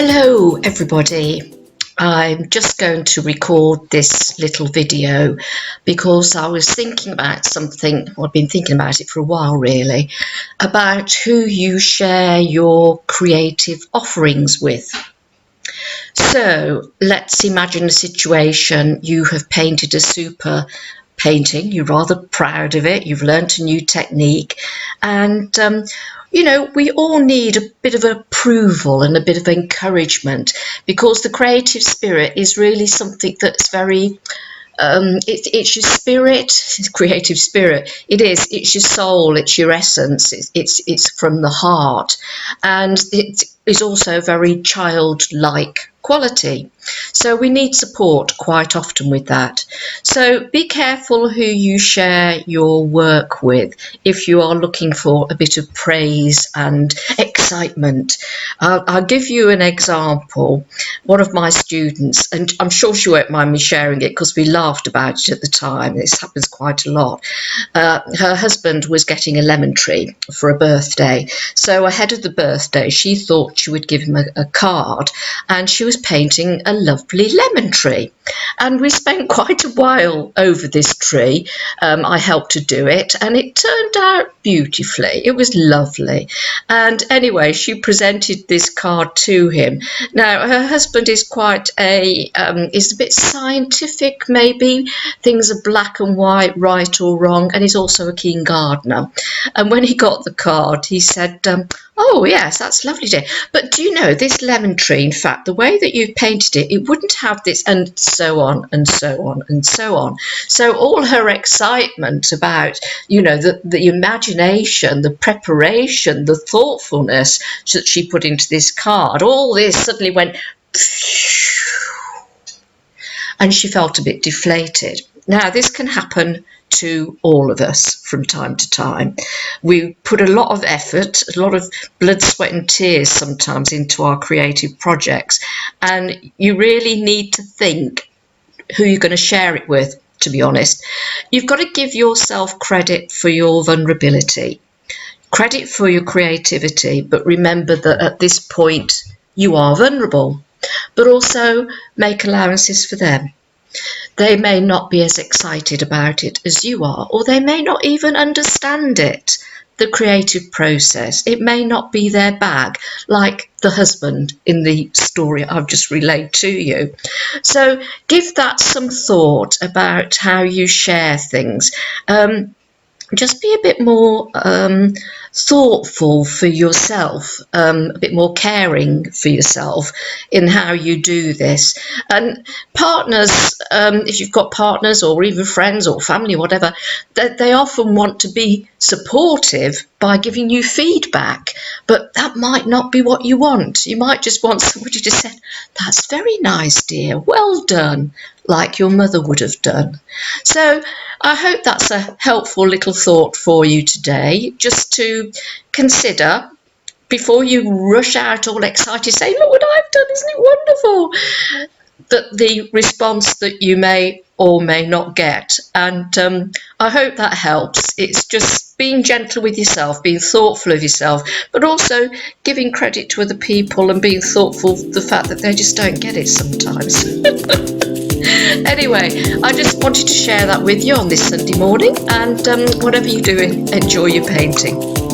Hello everybody. I'm just going to record this little video because I was thinking about something, well, I've been thinking about it for a while really, about who you share your creative offerings with. So let's imagine a situation: you have painted a super painting, you're rather proud of it, you've learnt a new technique, and we all need a bit of approval and a bit of encouragement, because the creative spirit is really something that's very it's your spirit, creative spirit. It's your soul, it's your essence, it's from the heart, and it is also very childlike quality. So we need support quite often with that. So be careful who you share your work with if you are looking for a bit of praise and excitement. I'll give you an example. One of my students, and I'm sure she won't mind me sharing it because we laughed about it at the time, this happens quite a lot. Her husband was getting a lemon tree for a birthday, so ahead of the birthday she thought she would give him a card, and she was painting a lovely lemon tree, and we spent quite a while over this tree. I helped to do it, and it turned out beautifully. It was lovely. And anyway, she presented this card to him. Now her husband is quite is a bit scientific, maybe things are black and white, right or wrong, and he's also a keen gardener. And when he got the card, he said, "Oh yes, that's lovely, dear, but do you know this lemon tree, in fact, the way that you've painted it, it wouldn't have this," and so on and so on and so on. So all her excitement about, the imagination, the preparation, the thoughtfulness that she put into this card, all this suddenly went and she felt a bit deflated. Now this can happen to all of us from time to time. We put a lot of effort, a lot of blood, sweat and tears sometimes into our creative projects, and you really need to think who you're going to share it with, to be honest. You've got to give yourself credit for your vulnerability, credit for your creativity, but remember that at this point you are vulnerable, but also make allowances for them. They may not be as excited about it as you are, or they may not even understand it, the creative process. It may not be their bag, like the husband in the story I've just relayed to you. So give that some thought about how you share things. Just be a bit more thoughtful for yourself, a bit more caring for yourself in how you do this. And partners, if you've got partners or even friends or family, whatever, they often want to be supportive by giving you feedback, but that might not be what you want. You might just want somebody to say, "That's very nice, dear, well done," like your mother would have done. So I hope that's a helpful little thought for you today, just to consider before you rush out all excited, say, "Look what I've done, isn't it wonderful?" That the response that you may or may not get. And I hope that helps. It's just being gentle with yourself, being thoughtful of yourself, but also giving credit to other people and being thoughtful of the fact that they just don't get it sometimes. Anyway, I just wanted to share that with you on this Sunday morning, and whatever you're doing, enjoy your painting.